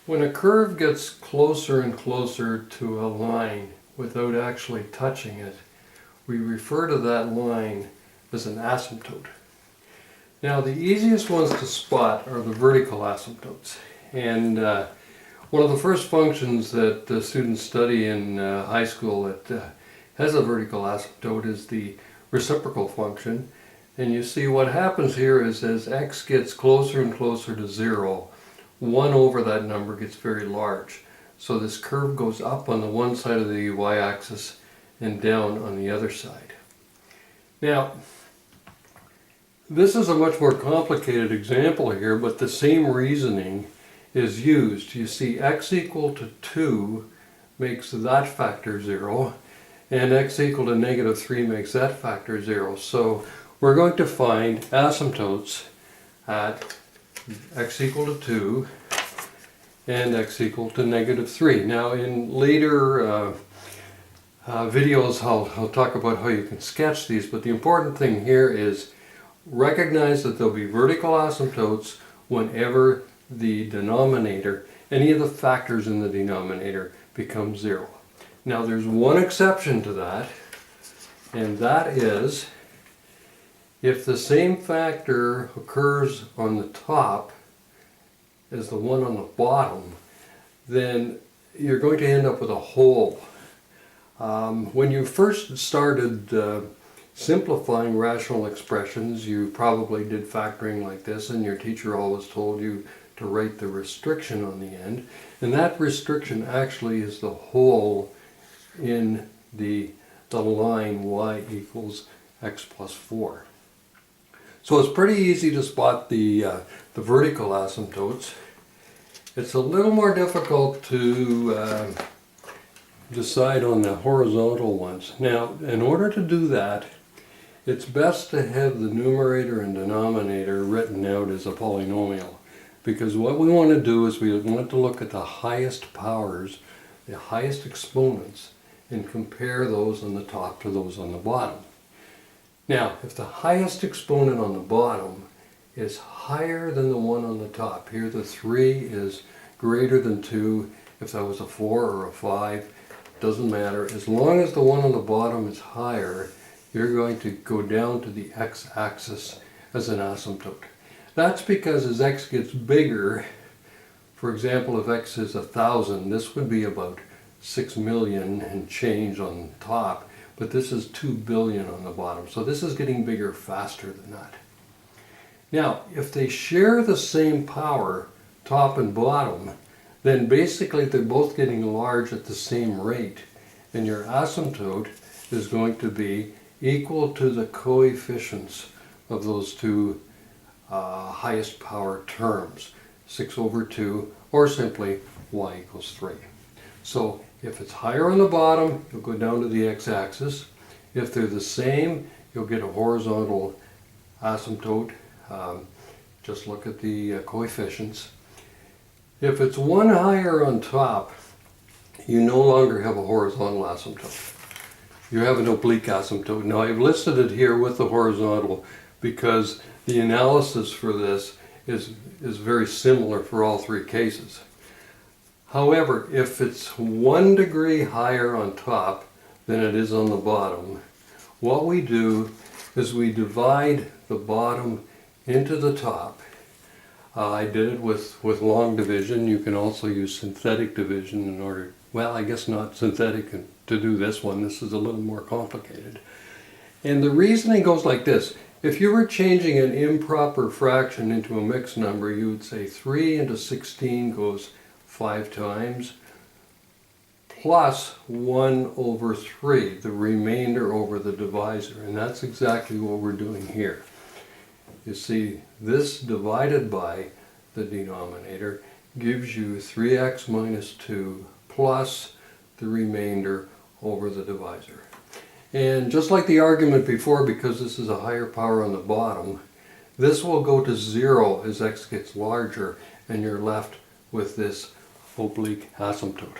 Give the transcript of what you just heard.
When a curve gets closer and closer to a line without actually touching it, we refer to that line as an asymptote. Now the easiest ones to spot are the vertical asymptotes. And one of the first functions that students study in high school that has a vertical asymptote is the reciprocal function. And you see what happens here is as x gets closer and closer to 0, 1 over that number gets very large. So this curve goes up on the one side of the y-axis and down on the other side. Now, this is a much more complicated example here, but the same reasoning is used. You see x equal to 2 makes that factor 0, and x equal to -3 makes that factor 0. So we're going to find asymptotes at x equal to 2 and x equal to -3. Now in later videos I'll talk about how you can sketch these, but the important thing here is recognize that there'll be vertical asymptotes whenever the denominator, any of the factors in the denominator, becomes 0. Now there's one exception to that, and that is if the same factor occurs on the top as the one on the bottom, then you're going to end up with a hole. When you first started simplifying rational expressions, you probably did factoring like this, and your teacher always told you to write the restriction on the end, and that restriction actually is the hole in the line y equals x plus 4. So it's pretty easy to spot the vertical asymptotes. It's a little more difficult to decide on the horizontal ones. Now, in order to do that, it's best to have the numerator and denominator written out as a polynomial, because what we want to do is we want to look at the highest powers, the highest exponents, and compare those on the top to those on the bottom. Now, if the highest exponent on the bottom is higher than the one on the top, here the 3 is greater than 2, if that was a 4 or a 5, doesn't matter. As long as the one on the bottom is higher, you're going to go down to the x-axis as an asymptote. That's because as x gets bigger, for example, if x is 1,000, this would be about 6 million and change on top, but this is 2 billion on the bottom. So this is getting bigger faster than that. Now, if they share the same power, top and bottom, then basically they're both getting large at the same rate, and your asymptote is going to be equal to the coefficients of those two highest power terms, 6 over 2, or simply y equals 3. So if it's higher on the bottom, you'll go down to the x-axis. If they're the same, you'll get a horizontal asymptote. Just look at the coefficients. If it's one higher on top, you no longer have a horizontal asymptote. You have an oblique asymptote. Now I've listed it here with the horizontal because the analysis for this is very similar for all three cases. However, if it's 1 degree higher on top than it is on the bottom, what we do is we divide the bottom into the top. I did it with long division. You can also use synthetic division in order, well, I guess not synthetic to do this one. This is a little more complicated. And the reasoning goes like this. If you were changing an improper fraction into a mixed number, you would say 3 into 16 goes 5 times, plus 1 over 3, the remainder over the divisor. And that's exactly what we're doing here. You see, this divided by the denominator gives you 3x minus 2 plus the remainder over the divisor. And just like the argument before, because this is a higher power on the bottom, this will go to 0 as x gets larger, and you're left with this oblique asymptote.